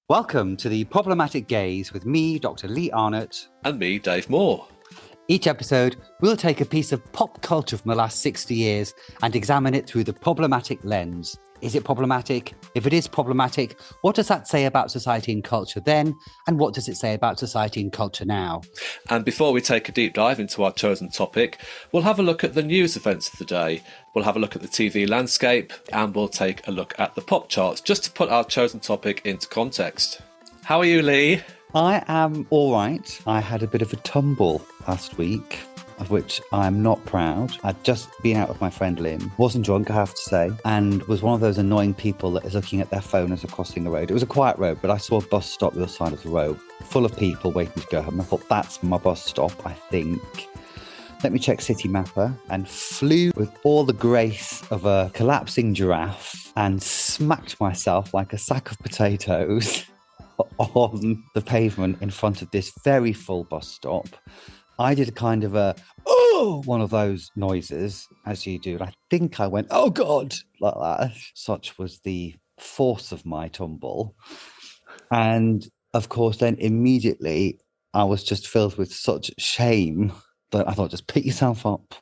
Welcome to the Problematic Gaze with me, Dr. Lee Arnott. And me, Dave Moore. Each episode, we'll take a piece of pop culture from the last 60 years and examine it through the problematic lens. Is it problematic? If it is problematic, what does that say about society and culture then? And what does it say about society and culture now? And before we take a deep dive into our chosen topic, we'll have a look at the news events of the day. We'll have a look at the TV landscape, and we'll take a look at the pop charts, just to put our chosen topic into context. How are you, Lee? I am all right. I had a bit of a tumble last week, of which I'm not proud. I'd just been out with my friend Lynn. Wasn't drunk, I have to say, and was one of those annoying people that is looking at their phone as they're crossing the road. It was a quiet road, but I saw a bus stop the other side of the road, full of people waiting to go home. I thought, that's my bus stop, I think. Let me check City Mapper, and flew with all the grace of a collapsing giraffe and smacked myself like a sack of potatoes on the pavement in front of this very full bus stop. I did a kind of one of those noises, as you do. And I think I went, oh God, like that. Such was the force of my tumble. And of course, then immediately I was just filled with such shame that I thought, just pick yourself up,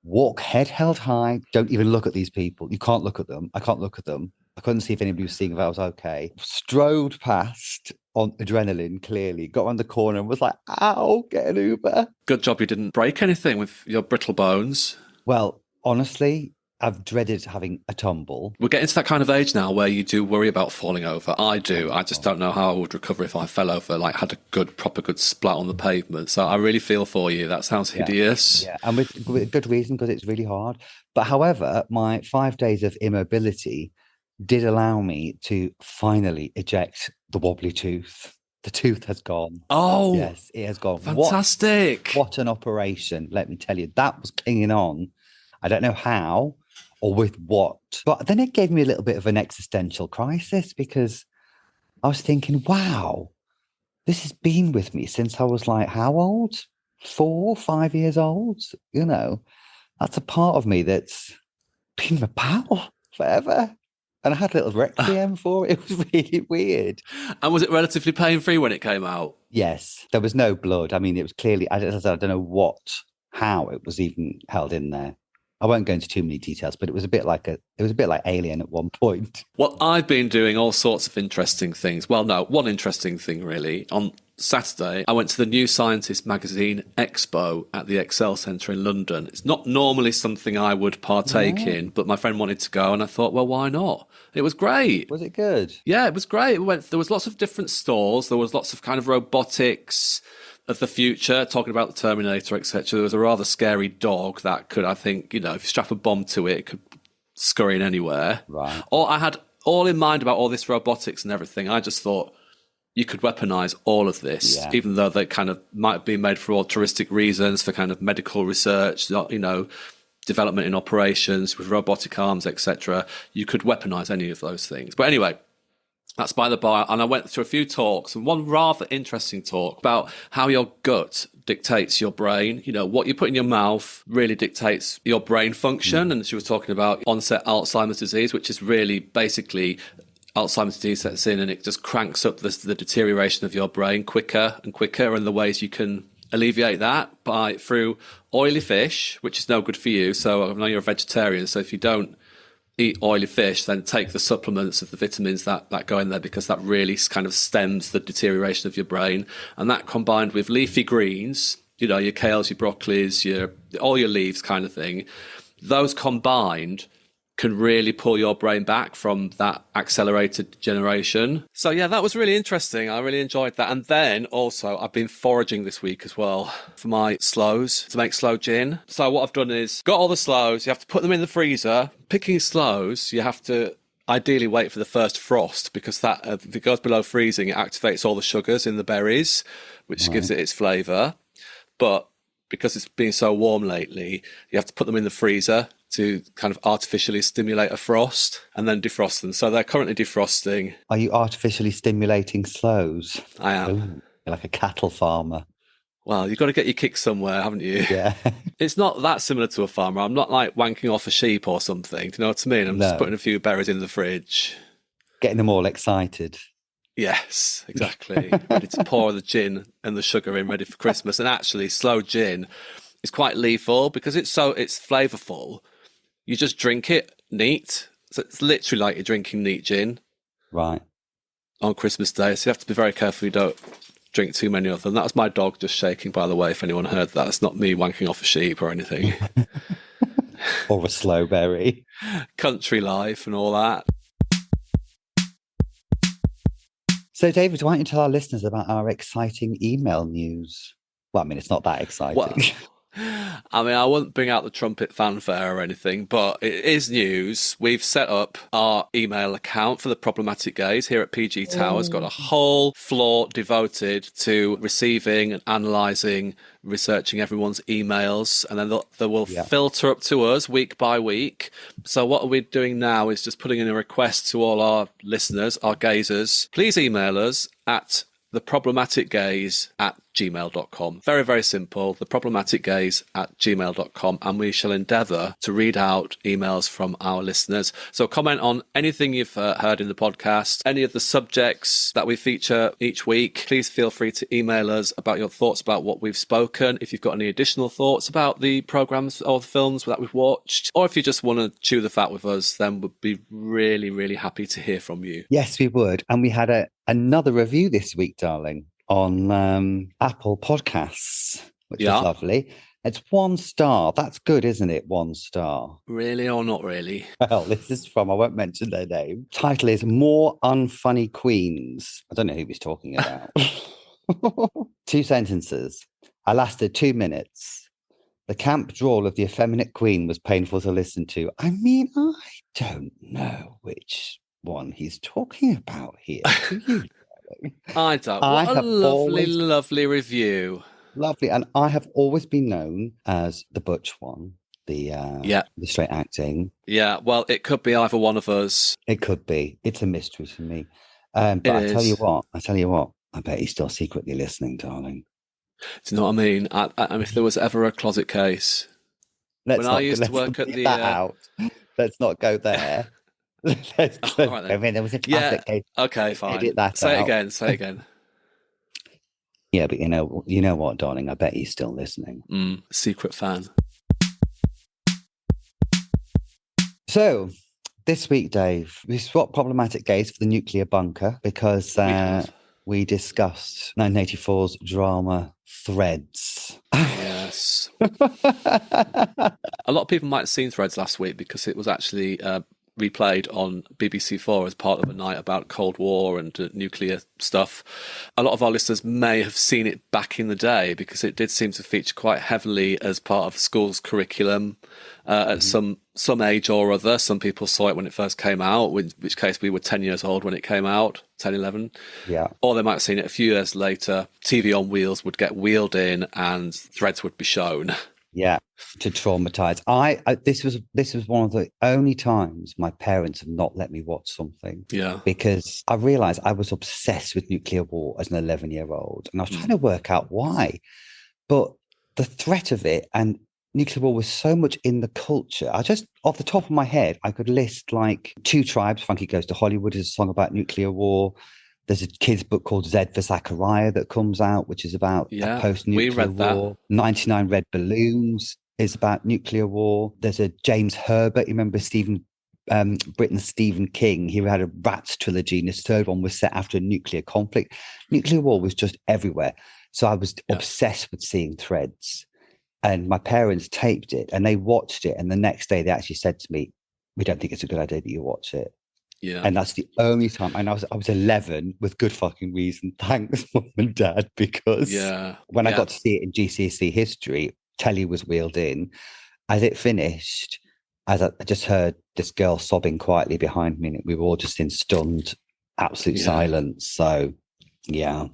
walk head held high, don't even look at these people. You can't look at them. I can't look at them. I couldn't see if anybody was seeing if I was okay. Strode past on adrenaline, clearly. Got around the corner and was like, ow, get an Uber. Good job you didn't break anything with your brittle bones. Well, honestly, I've dreaded having a tumble. We're getting to that kind of age now where you do worry about falling over. I do. I just don't know how I would recover if I fell over, like had a proper good splat on the pavement. So I really feel for you. That sounds hideous. Yeah, and with good reason, because it's really hard. But however, my 5 days of immobility did allow me to finally eject the wobbly tooth. The tooth has gone. Oh, yes, it has gone. Fantastic. What an operation, let me tell you. That was clinging on. I don't know how or with what. But then it gave me a little bit of an existential crisis, because I was thinking, wow, this has been with me since I was like, how old? 4, 5 years old? You know, that's a part of me that's been my pal forever. And I had a little requiem for it. It was really weird. And was it relatively pain-free when it came out? Yes. There was no blood. I mean, it was clearly, I don't know how it was even held in there. I won't go into too many details, but it was a bit like Alien at one point. Well, I've been doing all sorts of interesting things. Well, no, one interesting thing really. On Saturday, I went to the New Scientist magazine expo at the Excel Centre in London. It's not normally something I would partake in, but my friend wanted to go and I thought, well, why not? It was great. Was it good? Yeah, it was great. There was lots of different stalls. There was lots of kind of robotics of the future, talking about the Terminator, etc. There was a rather scary dog that could, I think, if you strap a bomb to it, it could scurry in anywhere. Right. Or I had all in mind about all this robotics and everything. I just thought you could weaponize all of this, even though they kind of might be made for altruistic reasons, for kind of medical research, development in operations with robotic arms, etc. You could weaponize any of those things. But anyway, that's by the by. And I went through a few talks, and one rather interesting talk about how your gut dictates your brain. What you put in your mouth really dictates your brain function. And she was talking about onset Alzheimer's disease, which is really basically Alzheimer's disease sets in and it just cranks up the deterioration of your brain quicker and quicker. And the ways you can alleviate that through oily fish, which is no good for you. So I know you're a vegetarian. So if you don't eat oily fish, then take the supplements of the vitamins that go in there, because that really kind of stems the deterioration of your brain. And that combined with leafy greens, your kales, your broccolis, all your leaves kind of thing, those combined can really pull your brain back from that accelerated degeneration. So yeah, that was really interesting. I really enjoyed that. And then also I've been foraging this week as well for my sloes to make sloe gin. So what I've done is got all the sloes, you have to put them in the freezer. Picking sloes, you have to ideally wait for the first frost, because that if it goes below freezing, it activates all the sugars in the berries, which gives it its flavour. But because it's been so warm lately, you have to put them in the freezer to kind of artificially stimulate a frost and then defrost them. So they're currently defrosting. Are you artificially stimulating sloes? I am. Ooh, you're like a cattle farmer. Well, you've got to get your kicks somewhere, haven't you? Yeah. It's not that similar to a farmer. I'm not like wanking off a sheep or something. Do you know what I mean? I'm just putting a few berries in the fridge. Getting them all excited. Yes, exactly. Ready to pour the gin and the sugar in, ready for Christmas. And actually, slow gin is quite lethal because it's flavourful. You just drink it neat. So it's literally like you're drinking neat gin. Right. On Christmas Day. So you have to be very careful you don't drink too many of them. That was my dog just shaking, by the way, if anyone heard that. It's not me wanking off a sheep or anything. Or a slow berry. Country life and all that. So, David, why don't you tell our listeners about our exciting email news? Well, I mean, it's not that exciting. Well, I mean, I wouldn't bring out the trumpet fanfare or anything, but it is news. We've set up our email account for the Problematic Gays here at PG Towers. Got a whole floor devoted to receiving and analysing, researching everyone's emails, and then they will filter up to us week by week. So what we're doing now is just putting in a request to all our listeners, our gazers. Please email us at theproblematicgaze@gmail.com. Very, very simple. Theproblematicgaze@gmail.com. And we shall endeavour to read out emails from our listeners. So comment on anything you've heard in the podcast, any of the subjects that we feature each week. Please feel free to email us about your thoughts about what we've spoken. If you've got any additional thoughts about the programmes or the films that we've watched, or if you just want to chew the fat with us, then we'd be really, really happy to hear from you. Yes, we would. And we had another review this week, darling, on Apple Podcasts, which is lovely. It's 1 star. That's good, isn't it? 1 star. Really or not really? Well, this is from, I won't mention their name. Title is More Unfunny Queens. I don't know who he's talking about. 2 sentences. I lasted 2 minutes. The camp drawl of the effeminate queen was painful to listen to. I mean, I don't know which one he's talking about here. Do you? I don't. What a lovely review. Lovely. And I have always been known as the butch one, the straight acting. Yeah, well, it could be either one of us. It could be. It's a mystery to me. But tell you what, I bet he's still secretly listening, darling. Do you know what I mean? I if there was ever a closet case, Let's not go there. Right, I mean, there was a closet case. Okay, fine. Say it again. Yeah, but you know what, darling? I bet he's still listening. Secret fan. So this week, Dave, we swapped Problematic Gaze for the nuclear bunker because we discussed 1984's drama Threads. Yes. A lot of people might have seen Threads last week because it was actually replayed on BBC4 as part of a night about Cold War and nuclear stuff. A lot of our listeners may have seen it back in the day because it did seem to feature quite heavily as part of school's curriculum at some age or other. Some people saw it when it first came out, in which case we were 10 years old when it came out, 10, 11. Yeah. Or they might have seen it a few years later. TV on wheels would get wheeled in and Threads would be shown. Yeah, to traumatize. This was one of the only times my parents have not let me watch something. Yeah. Because I realized I was obsessed with nuclear war as an 11-year-old. And I was trying to work out why. But the threat of it and nuclear war was so much in the culture. I just, off the top of my head, I could list like 2 Tribes, Frankie Goes to Hollywood is a song about nuclear war. There's a kid's book called Z for Zachariah that comes out, which is about a post-nuclear war. 99 Red Balloons is about nuclear war. There's a James Herbert. You remember Britain's Stephen King? He had a Rats trilogy, and his 3rd one was set after a nuclear conflict. Nuclear war was just everywhere. So I was obsessed with seeing Threads. And my parents taped it, and they watched it. And the next day, they actually said to me, "We don't think it's a good idea that you watch it." Yeah. And that's the only time. And I was 11 with good fucking reason. Thanks, Mum and Dad, because when I got to see it in GCSE history, telly was wheeled in. As it finished, I just heard this girl sobbing quietly behind me, and we were all just in stunned, absolute silence. So, yeah.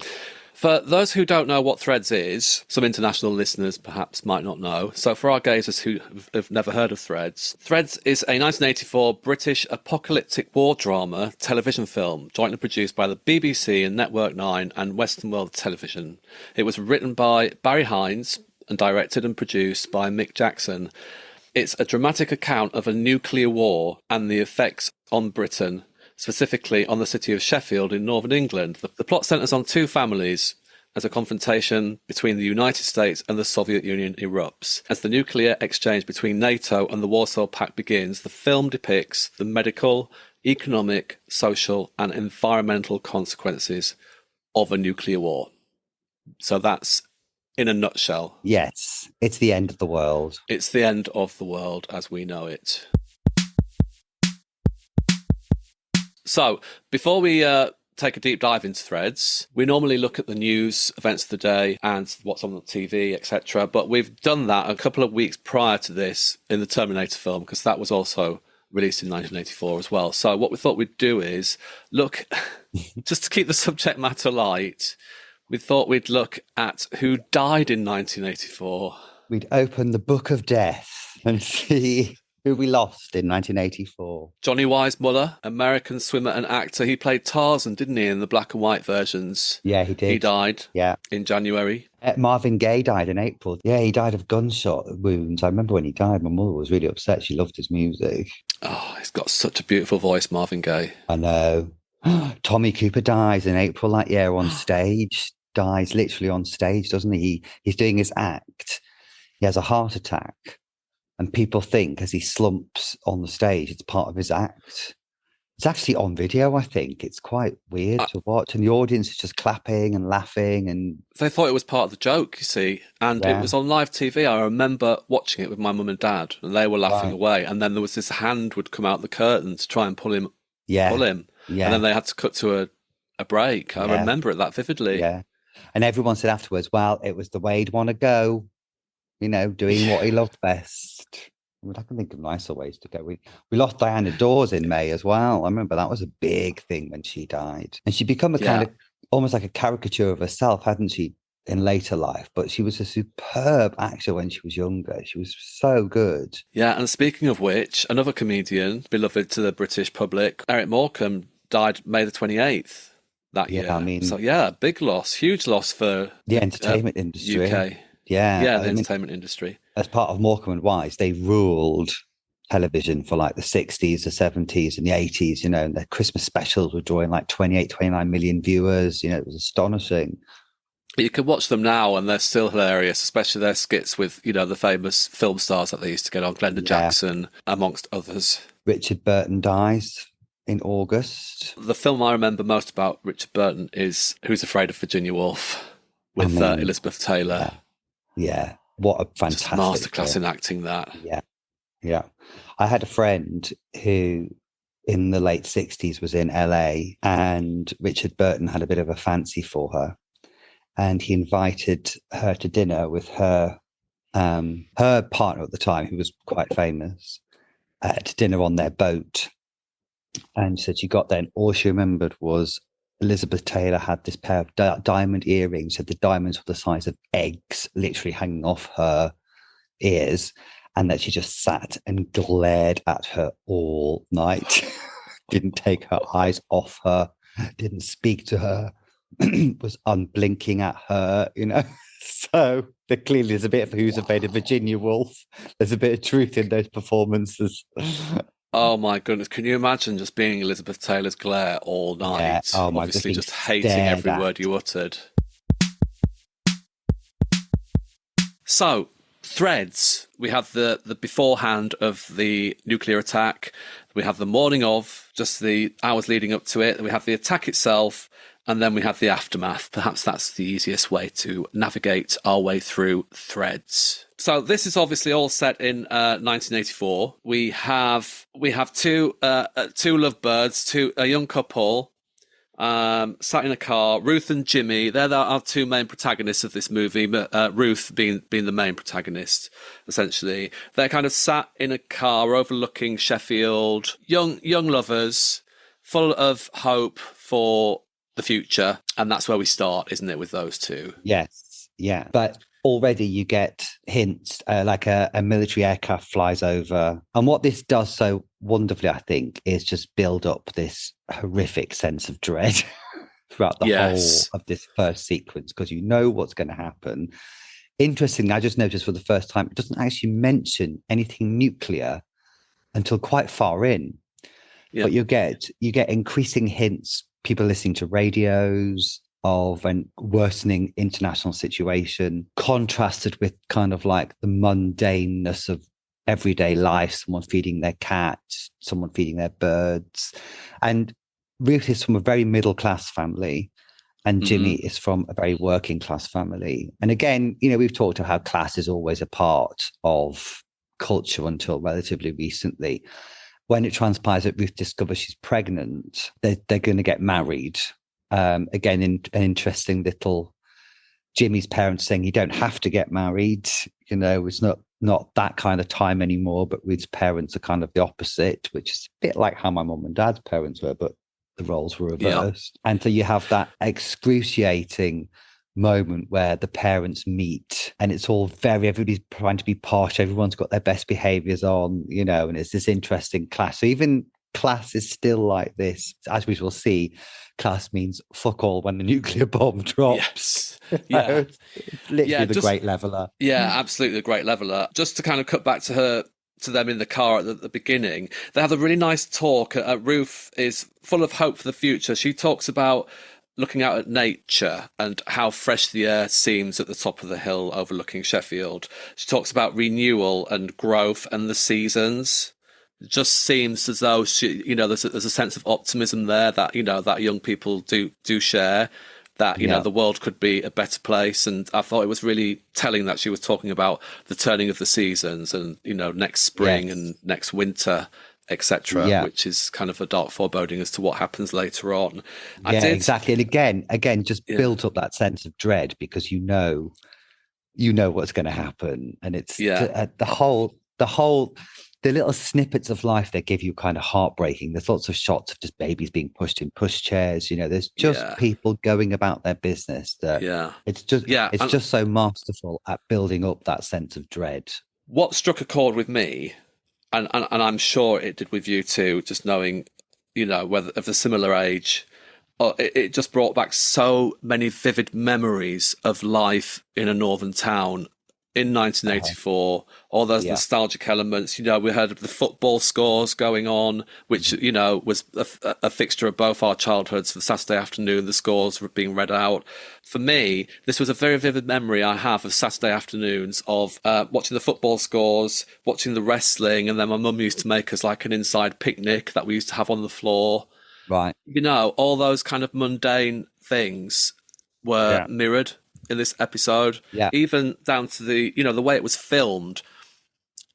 For those who don't know what Threads is, some international listeners perhaps might not know. So for our gazers who have never heard of Threads, Threads is a 1984 British apocalyptic war drama television film jointly produced by the BBC and Network 9 and Western World Television. It was written by Barry Hines and directed and produced by Mick Jackson. It's a dramatic account of a nuclear war and the effects on Britain. specifically on the city of Sheffield in northern England. The plot centres on two families as a confrontation between the United States and the Soviet Union erupts. As the nuclear exchange between NATO and the Warsaw Pact begins, the film depicts the medical, economic, social, and environmental consequences of a nuclear war. So that's in a nutshell. Yes, it's the end of the world. It's the end of the world as we know it. So, before we take a deep dive into Threads, we normally look at the news, events of the day, and what's on the TV, etc. But we've done that a couple of weeks prior to this in the Terminator film, because that was also released in 1984 as well. So what we thought we'd do is look, just to keep the subject matter light, we thought we'd look at who died in 1984. We'd open the book of death and see who we lost in 1984. Johnny Weissmuller, American swimmer and actor. He played Tarzan, didn't he, in the black and white versions? Yeah, he did. He died in January. Marvin Gaye died in April. Yeah, he died of gunshot wounds. I remember when he died, my mother was really upset. She loved his music. Oh, he's got such a beautiful voice, Marvin Gaye. I know. Tommy Cooper dies in April that year on stage. Dies literally on stage, doesn't he? He's doing his act. He has a heart attack. And people think as he slumps on the stage, it's part of his act. It's actually on video, I think. It's quite weird to watch. And the audience is just clapping and laughing. And they thought it was part of the joke, you see. And it was on live TV. I remember watching it with my mum and dad. And they were laughing away. And then there was this hand would come out the curtain to try and pull him. Yeah. And then they had to cut to a break. I remember it that vividly. Yeah. And everyone said afterwards, well, it was the way he'd want to go. You know, doing what he loved best. I mean, I can think of nicer ways to go. We lost Diana Dawes in May as well. I remember that was a big thing when she died. And she'd become a kind of almost like a caricature of herself, hadn't she, in later life? But she was a superb actor when she was younger. She was so good. Yeah, and speaking of which, another comedian, beloved to the British public, Eric Morecambe, died May the 28th that year. I mean, so big loss, huge loss for the entertainment industry. UK. Yeah, the entertainment industry. As part of Morecambe and Wise, they ruled television for like the 60s, the 70s and the 80s, you know, and their Christmas specials were drawing like 28, 29 million viewers. You know, it was astonishing. You can watch them now and they're still hilarious, especially their skits with, you know, the famous film stars that they used to get on, Glenda Jackson, amongst others. Richard Burton dies in August. The film I remember most about Richard Burton is Who's Afraid of Virginia Woolf with Elizabeth Taylor. Yeah, what a fantastic masterclass in acting that. Yeah. I had a friend who in the late 60s was in LA and Richard Burton had a bit of a fancy for her. And he invited her to dinner with her partner at the time, who was quite famous, to dinner on their boat. And said she got there and all she remembered was Elizabeth Taylor had this pair of diamond earrings. Said the diamonds were the size of eggs, literally hanging off her ears, and that she just sat and glared at her all night. Didn't take her eyes off her, didn't speak to her, was unblinking at her, you know. So there clearly is a bit of Who's Afraid of Virginia Woolf. There's a bit of truth in those performances. Oh my goodness! Can you imagine just being Elizabeth Taylor's glare all night? Yeah. Oh my! Obviously, just hating every word you uttered. So, Threads. We have the beforehand of the nuclear attack. We have the morning of, just the hours leading up to it. We have the attack itself, and then we have the aftermath. Perhaps that's the easiest way to navigate our way through Threads. So this is obviously all set in 1984. We have two lovebirds, a young couple, sat in a car. Ruth and Jimmy. They're our two main protagonists of this movie. Ruth being the main protagonist, essentially. They're kind of sat in a car overlooking Sheffield. Young lovers, full of hope for the future, and that's where we start, isn't it, with those two? Yes, yeah. But already you get hints, like a military aircraft flies over. And what this does so wonderfully, I think, is just build up this horrific sense of dread throughout the whole of this first sequence, because you know what's going to happen. Interestingly, I just noticed for the first time, it doesn't actually mention anything nuclear until quite far in. But you get increasing hints, people listening to radios of a worsening international situation, contrasted with kind of like the mundaneness of everyday life, someone feeding their cat, someone feeding their birds. And Ruth is from a very middle class family, and Jimmy is from a very working class family. And again, we've talked about how class is always a part of culture until relatively recently. When it transpires that Ruth discovers she's pregnant, they're going to get married. Again, an interesting little Jimmy's parents saying you don't have to get married. It's not that kind of time anymore. But Ruth's parents are kind of the opposite, which is a bit like how my mum and dad's parents were, but the roles were reversed. And so you have that excruciating moment where the parents meet, and it's all everybody's trying to be posh, everyone's got their best behaviors on, and it's this interesting class. So even class is still like this. As we will see, class means fuck all when the nuclear bomb drops. Yes. It's literally the great leveler. Yeah, absolutely the great leveler. Just to kind of cut back to them in the car at the beginning, they have a really nice talk. Ruth is full of hope for the future. She talks about looking out at nature and how fresh the air seems at the top of the hill overlooking Sheffield. She talks about renewal and growth and the seasons. It just seems as though there's a sense of optimism there that that young people do share. That the world could be a better place, and I thought it was really telling that she was talking about the turning of the seasons and next spring and next winter, etc., which is kind of a dark foreboding as to what happens later on. Exactly. And again, just built up that sense of dread because you know what's going to happen, and it's the little snippets of life they give you kind of heartbreaking. There's lots of shots of just babies being pushed in pushchairs. There's just people going about their business. It's just so masterful at building up that sense of dread. What struck a chord with me, and I'm sure it did with you too, just knowing, whether of the similar age, it just brought back so many vivid memories of life in a northern town in 1984, all those nostalgic elements. We heard of the football scores going on, which, was a fixture of both our childhoods. For Saturday afternoon, the scores were being read out. For me, this was a very vivid memory I have of Saturday afternoons of watching the football scores, watching the wrestling, and then my mum used to make us like an inside picnic that we used to have on the floor. Right. All those kind of mundane things were mirrored in this episode, even down to the way it was filmed.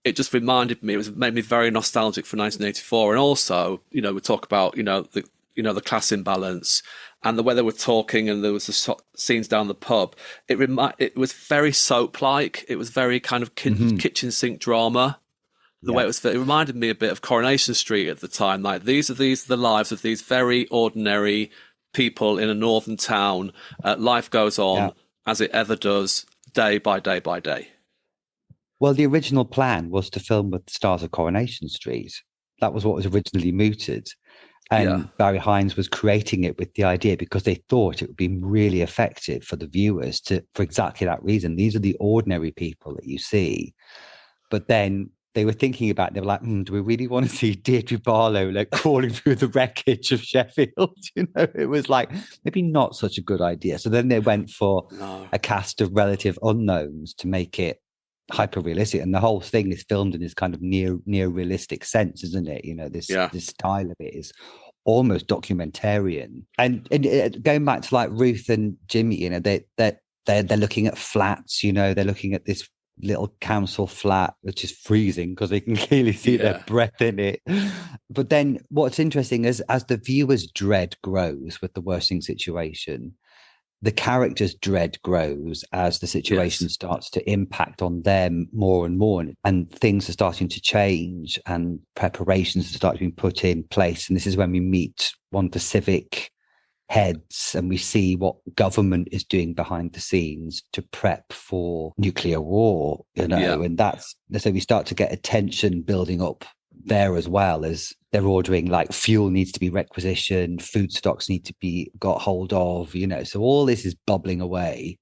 It just reminded me, made me very nostalgic for 1984. And also, we talk about the class imbalance and the way they were talking, and there was the scenes down the pub. It was very soap like. It was very kind of kitchen sink drama. The way it reminded me a bit of Coronation Street at the time. Like these are the lives of these very ordinary people in a northern town. Life goes on as it ever does, day by day by day. Well, the original plan was to film with the stars of Coronation Street. That was what was originally mooted. And Barry Hines was creating it with the idea because they thought it would be really effective for the viewers for exactly that reason. These are the ordinary people that you see. But then they were thinking about it. They were like, do we really want to see Deirdre Barlow like crawling through the wreckage of Sheffield? It was like maybe not such a good idea. So then they went for a cast of relative unknowns to make it hyper realistic. And the whole thing is filmed in this kind of near realistic sense, isn't it? This style of it is almost documentarian. And going back to like Ruth and Jimmy, they're looking at flats. They're looking at this little council flat which is freezing because they can clearly see their breath in it. But then what's interesting is as the viewer's dread grows with the worsening situation, the character's dread grows as the situation starts to impact on them more and more, and things are starting to change and preparations are starting to be put in place. And this is when we meet one of the civic heads and we see what government is doing behind the scenes to prep for nuclear war, and so we start to get a tension building up there as well, as they're ordering like fuel needs to be requisitioned, food stocks need to be got hold of, so all this is bubbling away.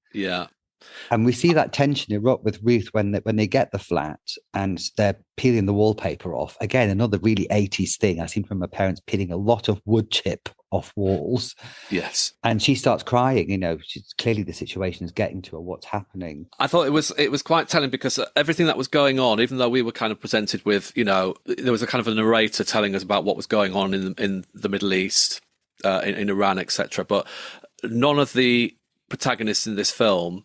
And we see that tension erupt with Ruth when they get the flat and they're peeling the wallpaper off. Again, another really 80s thing. I seem to remember parents peeling a lot of wood chip off walls. Yes. And she starts crying. She's clearly the situation is getting to her. What's happening? I thought it was quite telling because everything that was going on, even though we were kind of presented with, there was a kind of a narrator telling us about what was going on in the Middle East, in Iran, etc. But none of the protagonists in this film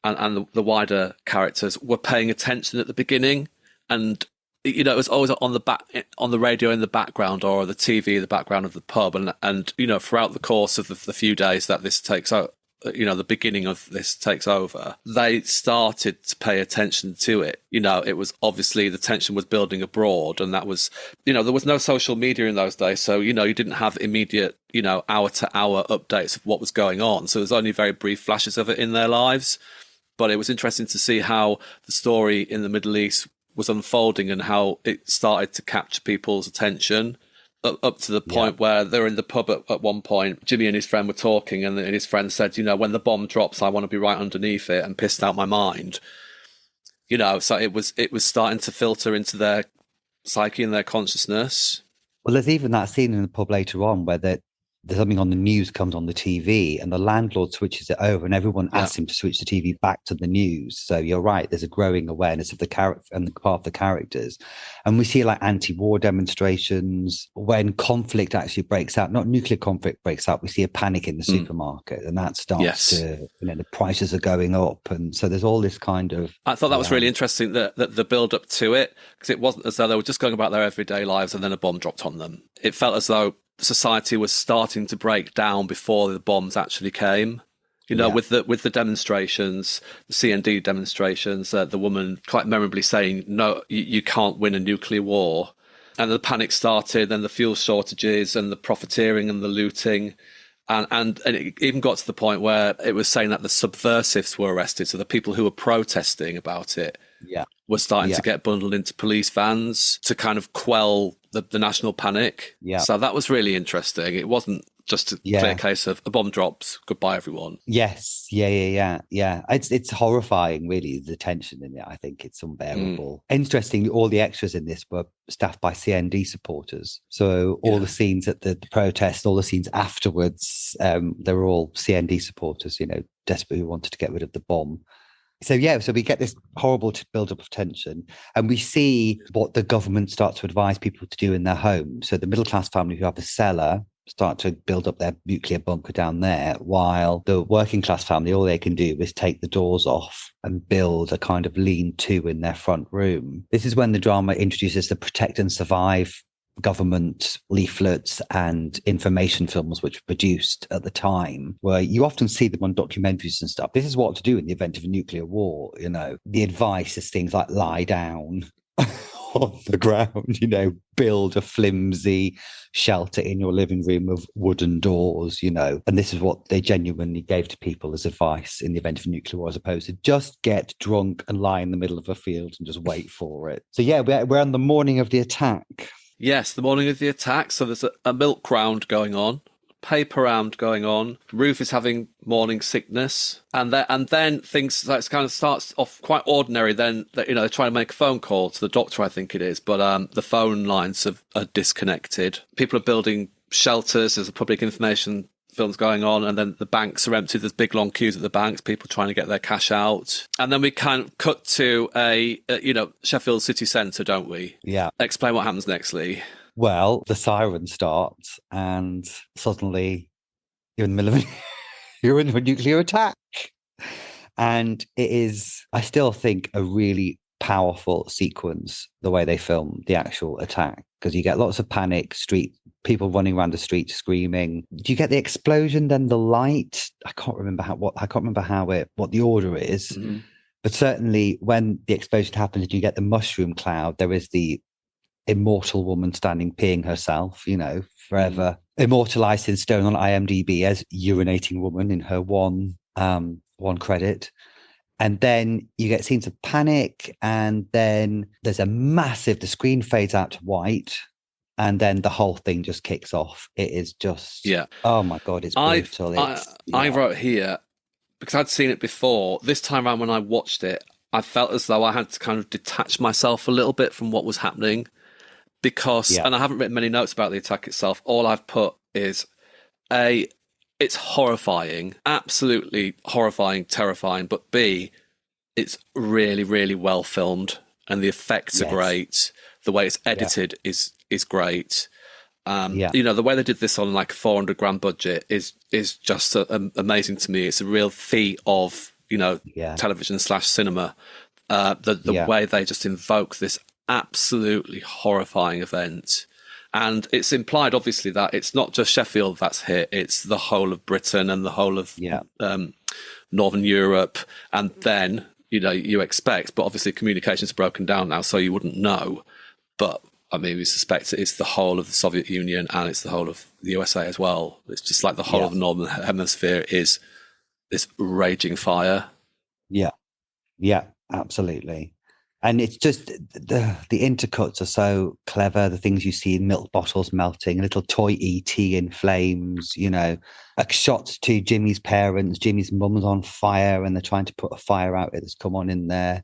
and the wider characters were paying attention at the beginning, and it was always on the radio in the background or the TV in the background of the pub, and throughout the course of the few days that this takes out, the beginning of this takes over, they started to pay attention to it. It was obviously the tension was building abroad, and that was, there was no social media in those days. So, you didn't have immediate, hour to hour updates of what was going on. So there's only very brief flashes of it in their lives. But it was interesting to see how the story in the Middle East was unfolding and how it started to capture people's attention. Up to the point where they're in the pub at one point. Jimmy and his friend were talking, and his friend said, when the bomb drops, I want to be right underneath it, and pissed out my mind. So it was starting to filter into their psyche and their consciousness. Well, there's even that scene in the pub later on where there's something on the news comes on the TV and the landlord switches it over and everyone asks him to switch the TV back to the news. So you're right. There's a growing awareness of the character and the part of the characters. And we see like anti-war demonstrations when conflict actually breaks out, not nuclear conflict breaks out. We see a panic in the supermarket and that starts to, the prices are going up. And so there's all this kind of... I thought that was really interesting, that the build up to it, because it wasn't as though they were just going about their everyday lives and then a bomb dropped on them. It felt as though society was starting to break down before the bombs actually came. With the demonstrations, the CND demonstrations, the woman quite memorably saying, "No, you can't win a nuclear war," and the panic started, and the fuel shortages, and the profiteering, and the looting, and it even got to the point where it was saying that the subversives were arrested, so the people who were protesting about it were starting to get bundled into police vans to kind of quell the national panic. So that was really interesting. It wasn't just a clear case of a bomb drops, goodbye everyone. Yes. Yeah. It's horrifying, really, the tension in it. I think it's unbearable. Interestingly, all the extras in this were staffed by CND supporters. So all the scenes at the protest, all the scenes afterwards, they were all CND supporters, desperate who wanted to get rid of the bomb. So we get this horrible build-up of tension, and we see what the government starts to advise people to do in their home. So the middle-class family who have a cellar start to build up their nuclear bunker down there, while the working-class family, all they can do is take the doors off and build a kind of lean-to in their front room. This is when the drama introduces the Protect and Survive government leaflets and information films which were produced at the time, where you often see them on documentaries and stuff. This is what to do in the event of a nuclear war. The advice is things like lie down on the ground, build a flimsy shelter in your living room of wooden doors, and this is what they genuinely gave to people as advice in the event of a nuclear war, as opposed to just get drunk and lie in the middle of a field and just wait for it. So we're on the morning of the attack. Yes, the morning of the attack. So there's a milk round going on, paper round going on. Ruth is having morning sickness, and then things like kind of starts off quite ordinary. Then they're trying to make a phone call to the doctor, I think it is, but the phone lines are disconnected. People are building shelters. There's a public information films going on, and then the banks are empty. There's big long queues at the banks, people trying to get their cash out. And then we kind of cut to a Sheffield city centre, don't we? Yeah. Explain what happens next, Lee. Well, the siren starts and suddenly you're in the middle of you're in a nuclear attack. And it is, I still think, a really powerful sequence, the way they film the actual attack, because you get lots of panic, people running around the street screaming. Do you get the explosion, then the light? I can't remember what the order is. Mm-hmm. But certainly when the explosion happens, you get the mushroom cloud. There is the immortal woman standing peeing herself, forever immortalized in stone on IMDb as urinating woman in her one credit. And then you get scenes of panic, and then there's the screen fades out to white, and then the whole thing just kicks off. It is just, oh my God, it's brutal. I wrote here, because I'd seen it before. This time around when I watched it, I felt as though I had to kind of detach myself a little bit from what was happening because, Yeah. and I haven't written many notes about the attack itself. All I've put is it's horrifying, absolutely horrifying, terrifying, but B, it's really, really well filmed and the effects are great. The way it's edited is great. The way they did this on like a 400 grand budget is just amazing to me. It's a real feat of television / cinema. The way they just invoke this absolutely horrifying event, and it's implied obviously that it's not just Sheffield that's hit; it's the whole of Britain and the whole of Northern Europe, and then you expect, but obviously communications are broken down now, so you wouldn't know, but. I mean, we suspect it's the whole of the Soviet Union and it's the whole of the USA as well. It's just like the whole of the Northern Hemisphere is this raging fire. Yeah, absolutely. And it's just the intercuts are so clever. The things you see in milk bottles melting, a little toy ET in flames, a shot to Jimmy's parents. Jimmy's mum's on fire and they're trying to put a fire out that's come on in there.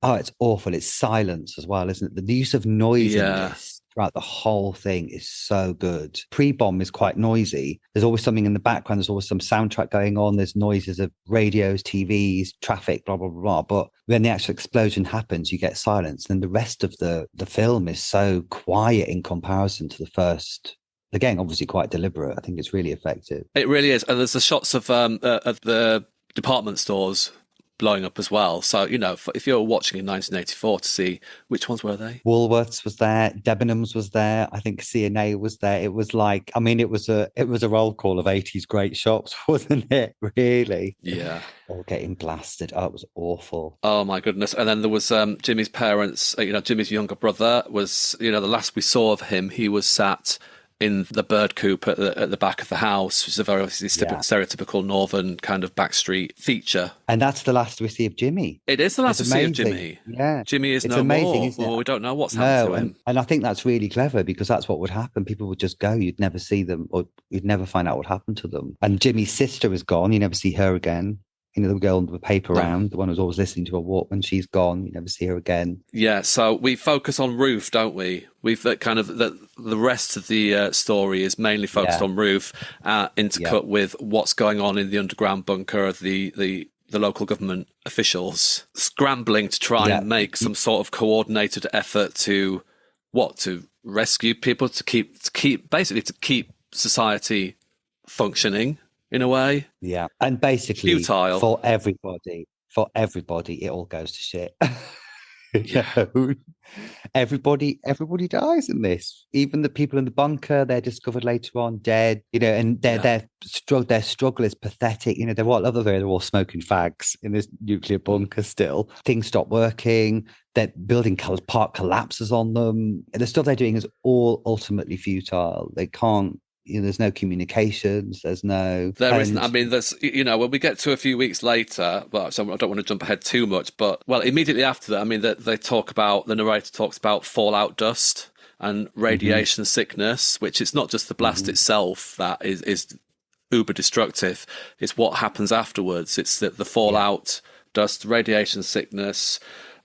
Oh, it's awful. It's silence as well, isn't it? The use of noise in this throughout the whole thing is so good. Pre-bomb is quite noisy. There's always something in the background. There's always some soundtrack going on. There's noises of radios, TVs, traffic, blah, blah, blah. But when the actual explosion happens, you get silence. And the rest of the film is so quiet in comparison to the first. Again, obviously quite deliberate. I think it's really effective. It really is. And there's the shots of the department stores blowing up as well. So, if you're watching in 1984 to see which ones were they? Woolworths was there, Debenhams was there, I think C&A was there. It was like, it was a roll call of 80s great shops, wasn't it? Really? Yeah. All getting blasted. Oh, it was awful. Oh my goodness. And then there was Jimmy's parents, Jimmy's younger brother was, the last we saw of him, he was sat in the bird coop at the back of the house, which is a very stereotypical northern kind of backstreet feature. And that's the last we see of Jimmy. It is the last we see of Jimmy. Yeah. Jimmy is it's no amazing, more. Isn't it? Well, we don't know what's happened to him. And I think that's really clever because that's what would happen. People would just go. You'd never see them or you'd never find out what happened to them. And Jimmy's sister is gone. You never see her again. The girl with the paper round, the one who's always listening to her Walkman, she's gone. You never see her again. Yeah, so we focus on Ruth, don't we? We've kind of the rest of the story is mainly focused on Ruth, intercut with what's going on in the underground bunker of the local government officials scrambling to try and make some sort of coordinated effort to rescue people, to keep society functioning. In a way. Yeah. And basically futile. for everybody, it all goes to shit. Everybody dies in this. Even the people in the bunker, they're discovered later on dead, and their struggle is pathetic. They're all smoking fags in this nuclear bunker still. Things stop working. That building part collapses on them. The stuff they're doing is all ultimately futile. They can't. There's no communications. There isn't. I mean, there's, when we get to a few weeks later, but so I don't want to jump ahead too much, but immediately after that, I mean, the narrator talks about fallout dust and radiation sickness, which it's not just the blast itself that is uber destructive. It's what happens afterwards. It's the fallout dust, radiation sickness,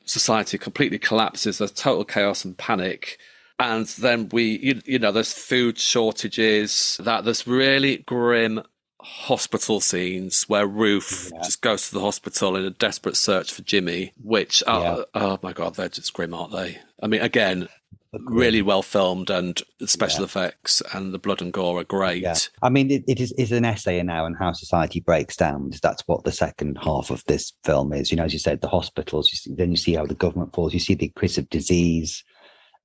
society completely collapses. There's total chaos and panic. And then there's food shortages, there's really grim hospital scenes where Ruth just goes to the hospital in a desperate search for Jimmy, which, oh my God, they're just grim, aren't they? I mean, again, really well filmed and the special effects and the blood and gore are great. Yeah. I mean, it's an essay now on how society breaks down. That's what the second half of this film is. As you said, the hospitals, then you see how the government falls, you see the increase of disease.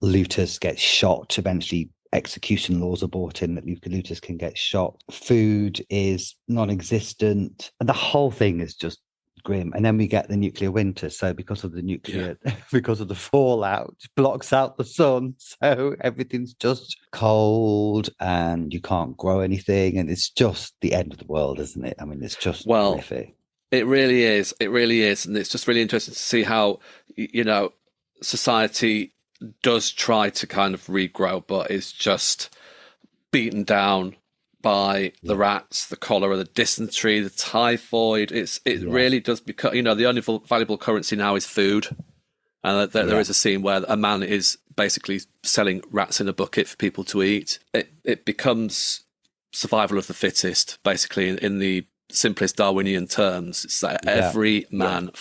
Looters get shot. Eventually, execution laws are brought in that looters can get shot. Food is non-existent. And the whole thing is just grim. And then we get the nuclear winter. So because of the because of the fallout, blocks out the sun. So everything's just cold and you can't grow anything. And it's just the end of the world, isn't it? I mean, it's just horrific. It really is. It really is. And it's just really interesting to see how, society does try to kind of regrow, but is just beaten down by the rats, the cholera, the dysentery, the typhoid. It really does become, the only valuable currency now is food. And there is a scene where a man is basically selling rats in a bucket for people to eat. It becomes survival of the fittest, basically, in the simplest Darwinian terms. It's like every man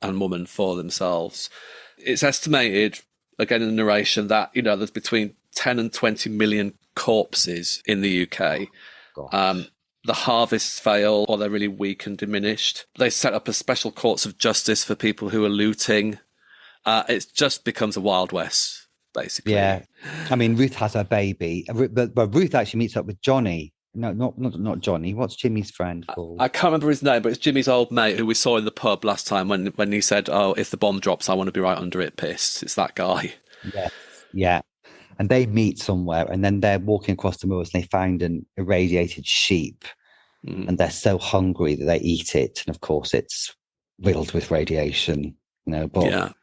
and woman for themselves. It's estimated, again in the narration, that there's between 10 and 20 million corpses in the UK. The harvests fail, or they're really weak and diminished. They set up a special courts of justice for people who are looting. It just becomes a Wild West, basically. Yeah. I mean, Ruth has her baby, but Ruth actually meets up with Johnny. No, not Johnny. What's Jimmy's friend called? I can't remember his name, but it's Jimmy's old mate who we saw in the pub last time when he said, "Oh, if the bomb drops, I want to be right under it, pissed." It's that guy. Yeah. And they meet somewhere, and then they're walking across the moors, and they find an irradiated sheep, and they're so hungry that they eat it, and of course, it's riddled with radiation. But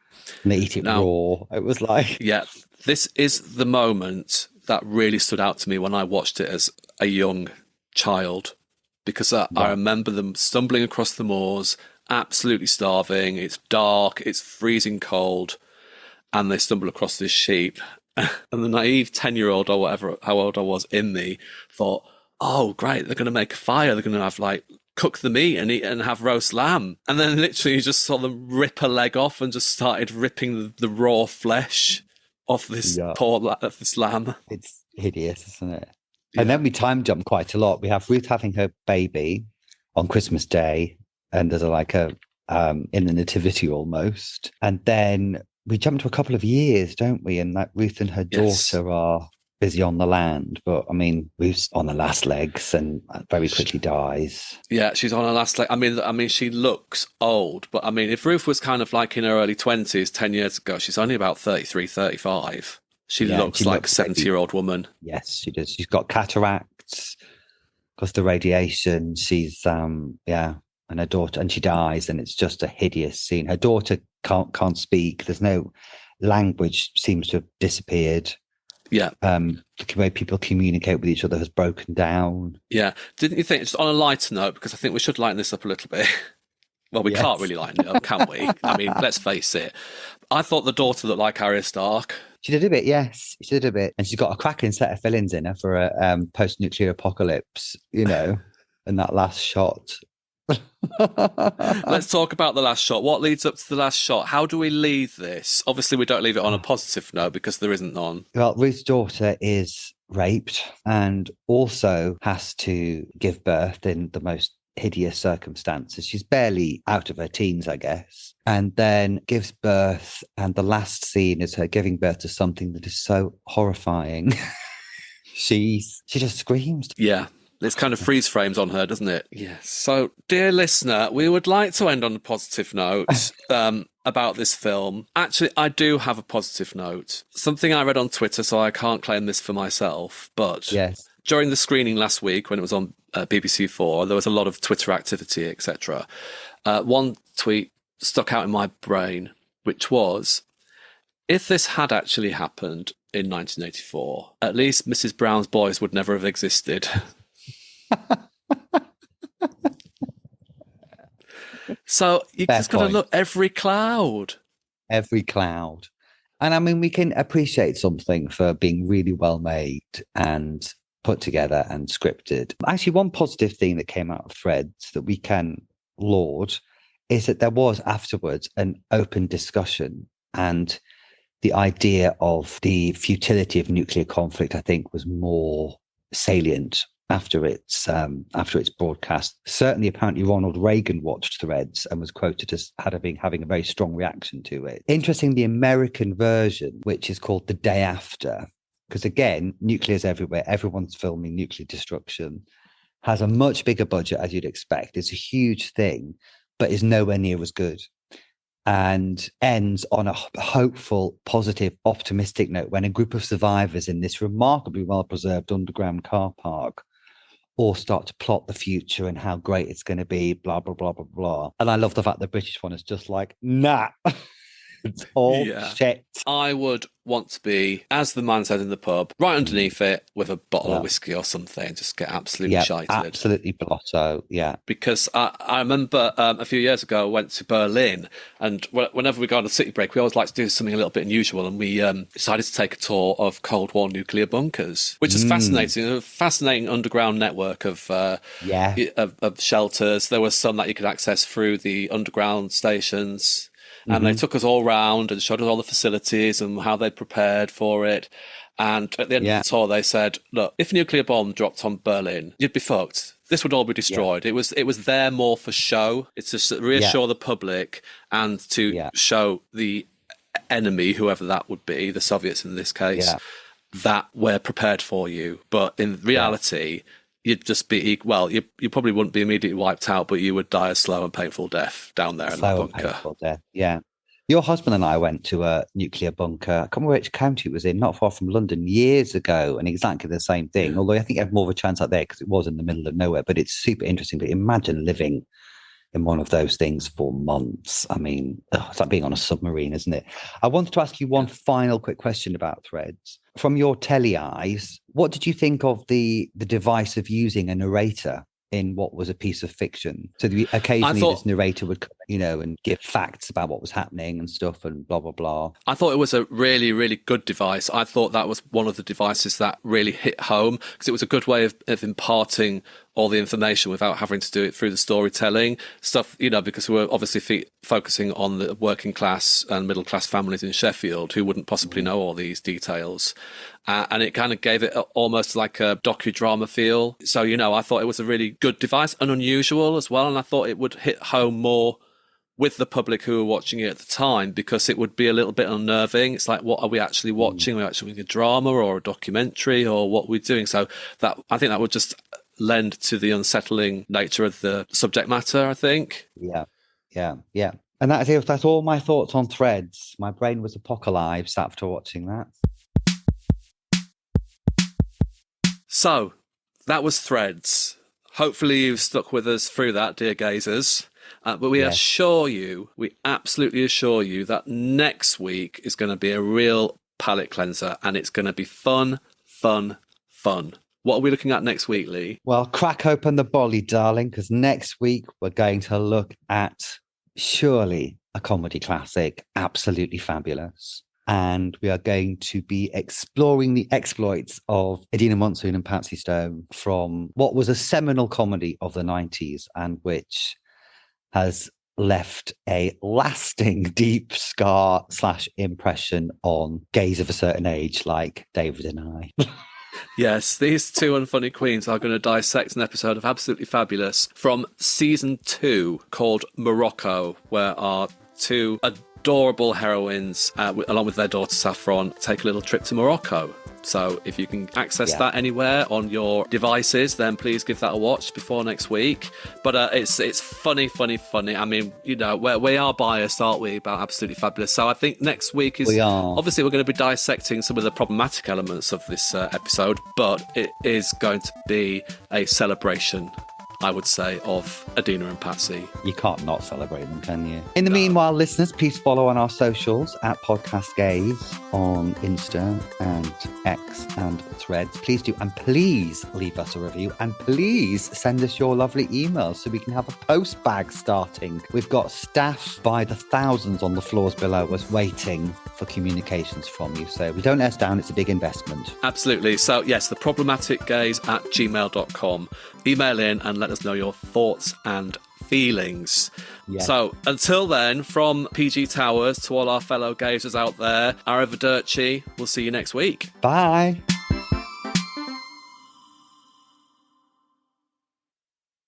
and they eat it raw. It was like... Yeah, this is the moment that really stood out to me when I watched it as a young child, because I remember them stumbling across the moors, absolutely starving. It's dark, it's freezing cold, and they stumble across this sheep. And the naive 10-year-old or whatever, how old I was in me, thought, oh, great, they're going to make a fire. They're going to have cook the meat and eat and have roast lamb. And then literally you just saw them rip a leg off and just started ripping the raw flesh off this this lamb. It's hideous, isn't it? Yeah. And then we time jump quite a lot. We have Ruth having her baby on Christmas Day, and there's in the nativity almost. And then we jump to a couple of years, don't we? And Ruth and her daughter are busy on the land, but I mean, Ruth's on the last legs and very quickly dies. Yeah, she's on her last leg. I mean, she looks old, but I mean, if Ruth was kind of like in her early 20s 10 years ago, she's only about 33, 35. She looks like a 70-year-old woman. Yes, she does. She's got cataracts because the radiation. She's and her daughter, and she dies, and it's just a hideous scene. Her daughter can't speak. There's no language, seems to have disappeared. Yeah. The way people communicate with each other has broken down. Yeah. Didn't you think, just on a lighter note, because I think we should lighten this up a little bit. Well, we can't really lighten it up, can we? I mean, let's face it. I thought the daughter looked like Arya Stark. She did a bit, yes. She did a bit. And she's got a cracking set of fill-ins in her for a post-nuclear apocalypse, in that last shot. Let's talk about the last shot. What leads up to the last shot? How do we leave this? Obviously, we don't leave it on a positive note because there isn't none. Well, Ruth's daughter is raped and also has to give birth in the most hideous circumstances. She's barely out of her teens, I guess, and then gives birth. And the last scene is her giving birth to something that is so horrifying. She just screams. Yeah. It's kind of freeze frames on her, doesn't it? Yes. So, dear listener, we would like to end on a positive note about this film. Actually, I do have a positive note. Something I read on Twitter, so I can't claim this for myself, but during the screening last week, when it was on BBC4, there was a lot of Twitter activity, etc. One tweet stuck out in my brain, which was, if this had actually happened in 1984, at least Mrs. Brown's Boys would never have existed. So you just got to look every cloud. And I mean, we can appreciate something for being really well made and put together and scripted. Actually, one positive thing that came out of Threads that we can laud is that there was afterwards an open discussion, and the idea of the futility of nuclear conflict, I think, was more salient after its broadcast. Certainly, apparently, Ronald Reagan watched Threads and was quoted as having a very strong reaction to it. Interesting, the American version, which is called The Day After, because again, nuclear's everywhere. Everyone's filming nuclear destruction. Has a much bigger budget, as you'd expect. It's a huge thing, but is nowhere near as good. And ends on a hopeful, positive, optimistic note when a group of survivors in this remarkably well-preserved underground car park all start to plot the future and how great it's going to be, blah, blah, blah, blah, blah. And I love the fact the British one is just like, nah. It's all shit. I would want to be, as the man said in the pub, right underneath it with a bottle of whiskey or something, just get absolutely shited. Absolutely blotto, Because I remember a few years ago I went to Berlin, and whenever we go on a city break, we always like to do something a little bit unusual, and we decided to take a tour of Cold War nuclear bunkers, which is fascinating. A fascinating underground network of shelters. There were some that you could access through the underground stations. And they took us all round and showed us all the facilities and how they'd prepared for it. And at the end of the tour, they said, look, if a nuclear bomb dropped on Berlin, you'd be fucked. This would all be destroyed. It was there more for show. It's to reassure the public and to show the enemy, whoever that would be, the Soviets in this case, that we're prepared for you. But in reality... you'd just be, you probably wouldn't be immediately wiped out, but you would die a slow and painful death down there in that bunker. Painful death, yeah. Your husband and I went to a nuclear bunker. I can't remember which county it was in, not far from London, years ago, and exactly the same thing. Yeah. Although I think you have more of a chance out there because it was in the middle of nowhere, but it's super interesting. But imagine living in one of those things for months. I mean, it's like being on a submarine, isn't it? I wanted to ask you one final quick question about Threads. From your telly eyes, what did you think of the device of using a narrator in what was a piece of fiction? So occasionally this narrator would come, and give facts about what was happening and stuff and blah, blah, blah. I thought it was a really, really good device. I thought that was one of the devices that really hit home because it was a good way of imparting all the information without having to do it through the storytelling stuff, because we were obviously focusing on the working class and middle class families in Sheffield who wouldn't possibly know all these details. And it kind of gave it almost like a docudrama feel. So, I thought it was a really good device and unusual as well. And I thought it would hit home more with the public who were watching it at the time because it would be a little bit unnerving. It's like, what are we actually watching? Are we actually watching a drama or a documentary or what we're doing? So I think that would just lend to the unsettling nature of the subject matter, I think. Yeah. And that's all my thoughts on Threads. My brain was apocalypse after watching that. So that was Threads. Hopefully you've stuck with us through that, dear gazers. But we absolutely assure you that next week is going to be a real palate cleanser and it's going to be fun. What are we looking at next week, Lee? Well, crack open the bolly, darling, because next week we're going to look at surely a comedy classic, absolutely fabulous. And we are going to be exploring the exploits of Idina Monsoon and Patsy Stone from what was a seminal comedy of the 90s and which has left a lasting deep scar / impression on gays of a certain age like David and I. Yes, these two unfunny queens are going to dissect an episode of Absolutely Fabulous from season 2 called Morocco, where our two adorable heroines, along with their daughter Saffron, take a little trip to Morocco. So if you can access that anywhere on your devices, then please give that a watch before next week. But it's funny. I mean, we are biased, aren't we, about Absolutely Fabulous. So I think next week is... Obviously, we're going to be dissecting some of the problematic elements of this episode, but it is going to be a celebration, I would say, of Idina and Patsy. You can't not celebrate them, can you? In the meanwhile, listeners, please follow on our socials at Podcast Gaze on Insta and X and Threads. Please do. And please leave us a review. And please send us your lovely emails so we can have a post bag starting. We've got staff by the thousands on the floors below us waiting for communications from you. So we don't let us down. It's a big investment. Absolutely. So yes, theproblematicgaze@gmail.com. Email in and let us know your thoughts and feelings. Yes. So until then, from PG Towers to all our fellow gazers out there, arrivederci. We'll see you next week. Bye.